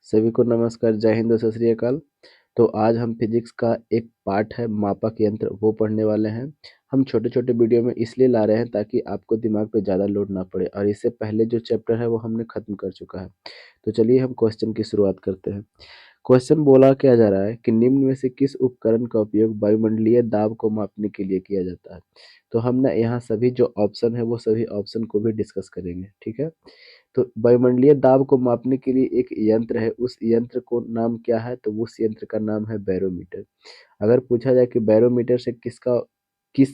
सभी को नमस्कार, जय हिंद और सत श्री अकाल। तो आज हम फिजिक्स का एक पार्ट है मापक यंत्र, वो पढ़ने वाले हैं। हम छोटे छोटे वीडियो में इसलिए ला रहे हैं ताकि आपको दिमाग पे ज़्यादा लोड ना पड़े, और इससे पहले जो चैप्टर है वो हमने ख़त्म कर चुका है। तो चलिए हम क्वेश्चन की शुरुआत करते हैं। क्वेश्चन बोला क्या जा रहा है कि निम्न में से किस उपकरण का उपयोग वायुमंडलीय दाब को मापने के लिए किया जाता है। तो हम ना यहाँ सभी जो ऑप्शन है वो सभी ऑप्शन को भी डिस्कस करेंगे, ठीक है। तो वायुमंडलीय दाब को मापने के लिए एक यंत्र है, उस यंत्र को नाम क्या है, तो उस यंत्र का नाम है बैरोमीटर। अगर पूछा जाए कि बैरोमीटर से किस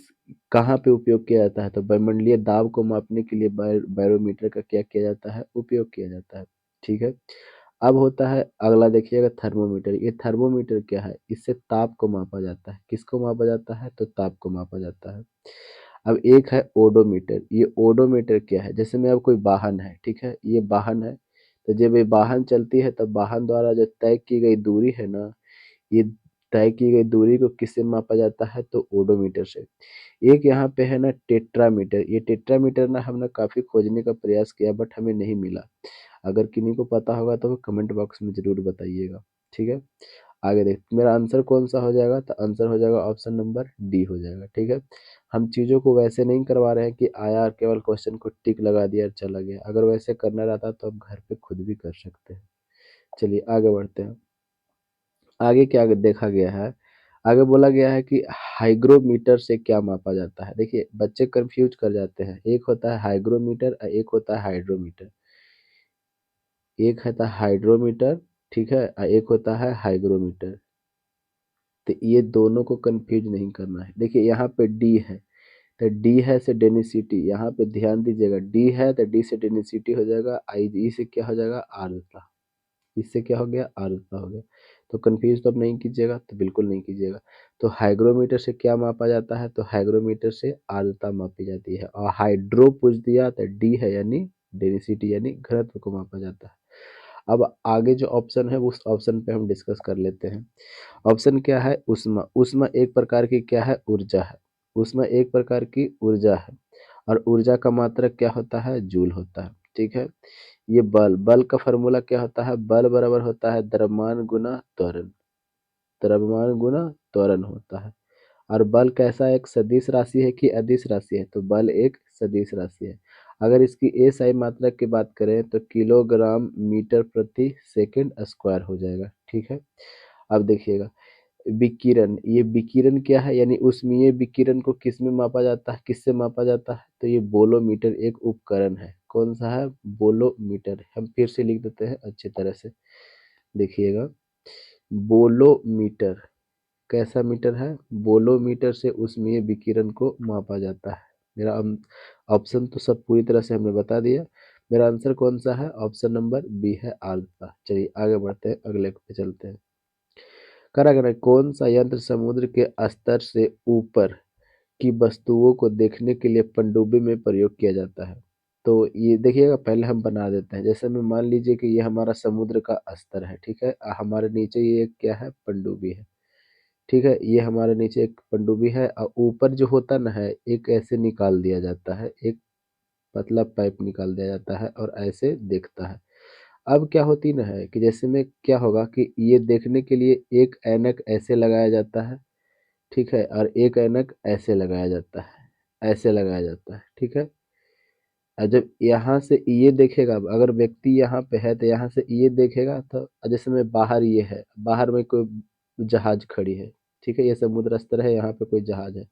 कहाँ पे उपयोग किया जाता है, तो वायुमंडलीय दाब को मापने के लिए बैरोमीटर का क्या किया जाता है, उपयोग किया जाता है, ठीक है। अब होता है अगला, देखिएगा थर्मोमीटर। ये थर्मोमीटर क्या है, इससे ताप को मापा जाता है। किसको मापा जाता है, तो ताप को मापा जाता है। अब एक है ओडोमीटर। ये ओडोमीटर क्या है, जैसे में अब कोई वाहन है, ठीक है, ये वाहन है, तो जब ये वाहन चलती है तब वाहन द्वारा जो तय की गई दूरी है ना, ये तय की गई दूरी को किससे मापा जाता है, तो ओडोमीटर से। एक यहाँ पे है ना टेट्रामीटर। ये टेट्रामीटर ना हमने काफी खोजने का प्रयास किया बट हमें नहीं मिला। अगर किन्हीं को पता होगा तो वो कमेंट बॉक्स में जरूर बताइएगा, ठीक है। आगे देख, मेरा आंसर कौन सा हो जाएगा, तो आंसर हो जाएगा ऑप्शन नंबर डी हो जाएगा, ठीक है। हम चीज़ों को वैसे नहीं करवा रहे हैं कि आया और केवल क्वेश्चन को टिक लगा दिया और चला गया। अगर वैसे करना रहता तो आप घर पे खुद भी कर सकते हैं। चलिए आगे बढ़ते हैं। आगे क्या देखा गया है, आगे बोला गया है कि हाइग्रोमीटर से क्या मापा जाता है। देखिए बच्चे कंफ्यूज कर जाते हैं, एक होता है हाइग्रोमीटर और एक होता है हाइड्रोमीटर। एक होता है हाइड्रोमीटर, ठीक है, और एक होता है हाइग्रोमीटर। तो ये दोनों को कंफ्यूज नहीं करना है। देखिए यहाँ पे डी है, तो डी है से डेनिसिटी, यहाँ पे ध्यान दीजिएगा, डी है तो डी से डेनिसिटी हो जाएगा, आई ई से क्या हो जाएगा, आर्द्रता। इससे क्या हो गया, आर्द्रता हो गया। तो कंफ्यूज तो अब नहीं कीजिएगा, तो बिल्कुल नहीं कीजिएगा। तो हाइग्रोमीटर से क्या मापा जाता है, तो हाइग्रोमीटर से आर्द्रता मापी जाती है। और हाइड्रो पूछ दिया तो डी है यानी डेनिसिटी यानी घनत्व को मापा जाता है। अब आगे जो ऑप्शन है उस ऑप्शन पे हम डिस्कस कर लेते हैं। ऑप्शन क्या है, उष्मा। उष्मा एक प्रकार की क्या है, ऊर्जा है। उष्मा एक प्रकार की ऊर्जा है, और ऊर्जा का मात्रक क्या होता है, जूल होता है, ठीक है। ये बल, बल का फॉर्मूला क्या होता है, बल बराबर होता है द्रव्यमान गुना त्वरण। द्रव्यमान गुना त्वरण होता है। और बल कैसा, एक सदिश राशि है कि अदिश राशि है, तो बल एक सदिश राशि है। अगर इसकी एसआई मात्रक की बात करें तो किलोग्राम मीटर प्रति सेकंड स्क्वायर हो जाएगा, ठीक है। अब देखिएगा विकिरण, ये विकिरण क्या है, यानी ऊष्मीय विकिरण को किस में मापा जाता है, किससे मापा जाता है, तो ये बोलोमीटर एक उपकरण है। कौन सा है, बोलोमीटर। हम फिर से लिख देते हैं अच्छी तरह से, देखिएगा। बोलोमीटर कैसा मीटर है, बोलोमीटर से ऊष्मीय विकिरण को मापा जाता है। मेरा ऑप्शन तो सब पूरी तरह से हमने बता दिया। मेरा आंसर कौन सा है, ऑप्शन नंबर बी है, आर्द्रता। चलिए आगे बढ़ते हैं, अगले पे चलते हैं। करा करा कौन सा यंत्र समुद्र के स्तर से ऊपर की वस्तुओं को देखने के लिए पनडुब्बी में प्रयोग किया जाता है। तो ये देखिएगा, पहले हम बना देते हैं। जैसे में मान लीजिए कि ये हमारा समुद्र का स्तर है, ठीक है, हमारे नीचे ये क्या है, पनडुब्बी है, ठीक है। ये हमारे नीचे एक पनडुब्बी है, और ऊपर जो होता ना है, एक ऐसे निकाल दिया जाता है, एक पतला पाइप निकाल दिया जाता है और ऐसे देखता है। अब क्या होती ना है कि जैसे में क्या होगा कि ये देखने के लिए एक ऐनक ऐसे लगाया जाता है, ठीक है, और एक ऐनक ऐसे लगाया जाता है, ऐसे लगाया जाता है, ठीक है। और जब यहाँ से ये देखेगा, अगर व्यक्ति यहाँ पे है तो यहाँ से ये देखेगा, तो जैसे में बाहर ये है, बाहर में कोई जहाज खड़ी है, ठीक है, ये समुद्र स्तर है, यहाँ पे कोई जहाज है,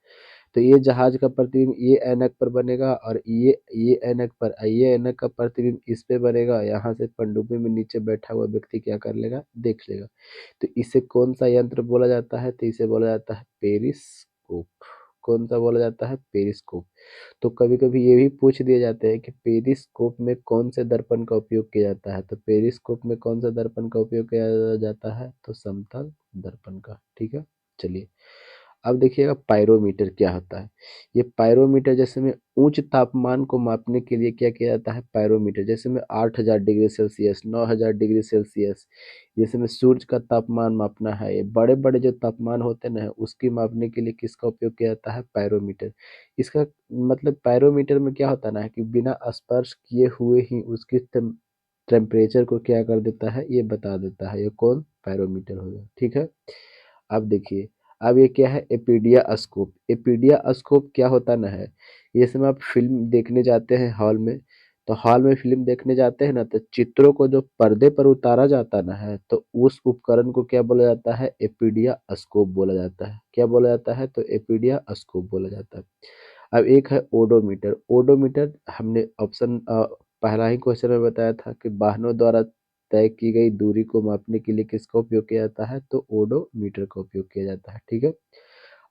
तो ये जहाज का प्रतिबिंब ये ऐनक पर बनेगा, और ये ऐनक पर, ये ऐनक का प्रतिबिंब इस पे बनेगा। यहाँ से पनडुब्बी में नीचे बैठा हुआ व्यक्ति क्या कर लेगा, देख लेगा। तो इसे कौन सा यंत्र बोला जाता है, तो इसे बोला जाता है पेरिस्कोप। कौन सा बोला जाता है, पेरिस्कोप। तो कभी कभी ये भी पूछ दिए जाते हैं कि पेरिस्कोप में कौन से दर्पण का उपयोग किया जाता है, तो पेरिस्कोप में कौन सा दर्पण का उपयोग किया जाता है, तो समतल दर्पण का, ठीक है। चलिए अब देखिएगा पायरोमीटर क्या होता है। ये पायरोमीटर जैसे में उच्च तापमान को मापने के लिए क्या किया जाता है, पायरोमीटर जैसे में 8000 डिग्री सेल्सियस, 9000 डिग्री सेल्सियस, जैसे में सूर्य का तापमान मापना है, ये बड़े बड़े जो तापमान होते हैं ना, उसकी मापने के लिए किसका उपयोग किया जाता है, पायरोमीटर। इसका मतलब पायरोमीटर में क्या होता है ना कि बिना स्पर्श किए हुए ही उसकी टेम्परेचर को क्या कर देता है, ये बता देता है। ये कौन, बैरोमीटर हो गया, ठीक है। अब देखिए, अब ये क्या है, एपीडिया स्कोप। एपीडिया स्कोप क्या होता ना है, ये समय आप फिल्म देखने जाते हैं हॉल में, तो हॉल में फिल्म देखने जाते हैं ना, तो चित्रों को जो पर्दे पर उतारा जाता ना है, तो उस उपकरण को क्या बोला जाता है, एपीडिया स्कोप बोला जाता है। क्या बोला जाता है, तो एपीडिया स्कोप बोला जाता है। अब एक है ओडोमीटर। ओडोमीटर हमने ऑप्शन पहला ही क्वेश्चन में बताया था कि वाहनों द्वारा तय की गई दूरी को मापने के लिए किसका उपयोग किया जाता है, तो ओडोमीटर का उपयोग किया जाता है, ठीक है।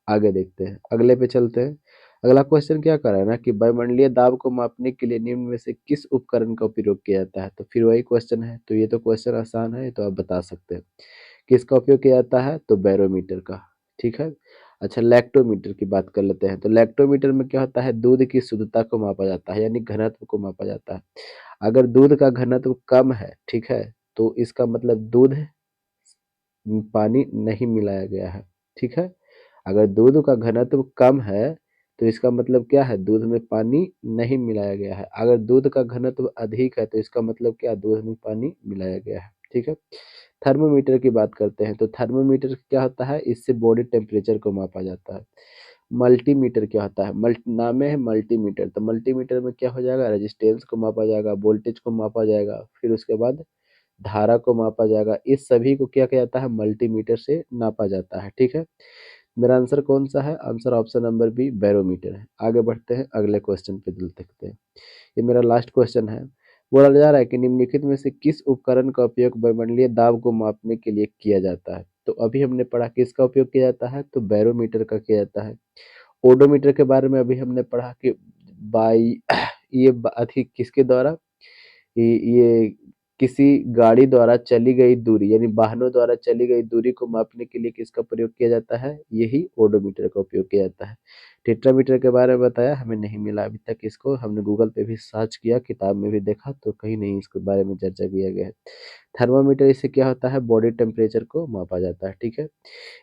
आगे देखते हैं, अगले पे चलते हैं। अगला क्वेश्चन क्या कर रहा है ना कि वायुमंडलीय दाब को मापने के लिए निम्न में से किस उपकरण का उपयोग किया जाता है, तो फिर वही क्वेश्चन है। तो ये तो क्वेश्चन आसान है, तो आप बता सकते हैं किसका उपयोग किया जाता है, तो बैरोमीटर का, ठीक है। अच्छा, लैक्टोमीटर की बात कर लेते हैं। तो लैक्टोमीटर में क्या होता है, दूध की शुद्धता को मापा जाता है, यानी घनत्व को मापा जाता है। अगर दूध का घनत्व कम है, ठीक है, तो इसका मतलब दूध पानी नहीं मिलाया गया है, ठीक है। अगर दूध का घनत्व कम है, तो इसका मतलब क्या है, दूध में पानी नहीं मिलाया गया है। अगर दूध का घनत्व अधिक है, तो इसका मतलब क्या, दूध में पानी मिलाया गया है, ठीक है। थर्मोमीटर की बात करते हैं। तो थर्मोमीटर क्या होता है, इससे बॉडी टेम्परेचर को मापा जाता है। मल्टीमीटर क्या होता है, नाम में है मल्टीमीटर, तो मल्टीमीटर में क्या हो जाएगा, रेजिस्टेंस को मापा जाएगा, वोल्टेज को मापा जाएगा, फिर उसके बाद धारा को मापा जाएगा। इस सभी को क्या किया जाता है, मल्टीमीटर से नापा जाता है, ठीक है। मेरा आंसर कौन सा है, answer option number B, barometer है। आगे बढ़ते हैं, अगले क्वेश्चन पे देखते हैं। ये मेरा लास्ट क्वेश्चन है। बोला जा रहा है कि निम्नलिखित में से किस उपकरण का उपयोग वायुमंडलीय दाब को मापने के लिए किया जाता है। तो अभी हमने पढ़ा किसका उपयोग किया जाता है, तो बैरोमीटर का किया जाता है। ओडोमीटर के बारे में अभी हमने पढ़ा कि बाई ये अथी किसके द्वारा, ये किसी गाड़ी द्वारा चली गई दूरी, यानी वाहनों द्वारा चली गई दूरी को मापने के लिए किसका प्रयोग किया जाता है, यही ओडोमीटर का उपयोग किया जाता है। टेट्रामीटर के बारे में बताया, हमें नहीं मिला अभी तक इसको, हमने गूगल पे भी सर्च किया, किताब में भी देखा, तो कहीं नहीं इसके बारे में चर्चा किया गया है। थर्मामीटर, इससे क्या होता है, बॉडी टेम्परेचर को मापा जाता है, ठीक है।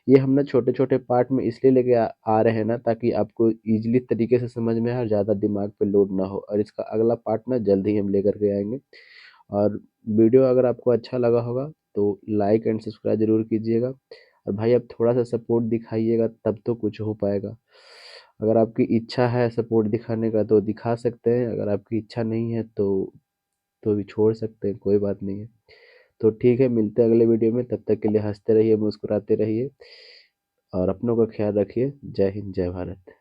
ये हम ना छोटे छोटे पार्ट में इसलिए लेके आ रहे हैं ना, ताकि आपको इजीली तरीके से समझ में आए और ज़्यादा दिमाग पे लोड ना हो। और इसका अगला पार्ट ना जल्द ही हम लेकर के आएंगे। और वीडियो अगर आपको अच्छा लगा होगा, तो लाइक एंड सब्सक्राइब जरूर कीजिएगा। और भाई आप थोड़ा सा सपोर्ट दिखाइएगा, तब तो कुछ हो पाएगा। अगर आपकी इच्छा है सपोर्ट दिखाने का तो दिखा सकते हैं, अगर आपकी इच्छा नहीं है तो भी छोड़ सकते हैं, कोई बात नहीं है। तो ठीक है, मिलते हैं अगले वीडियो में, तब तक के लिए हंसते रहिए, मुस्कुराते रहिए और अपनों का ख्याल रखिए। जय हिंद, जय भारत।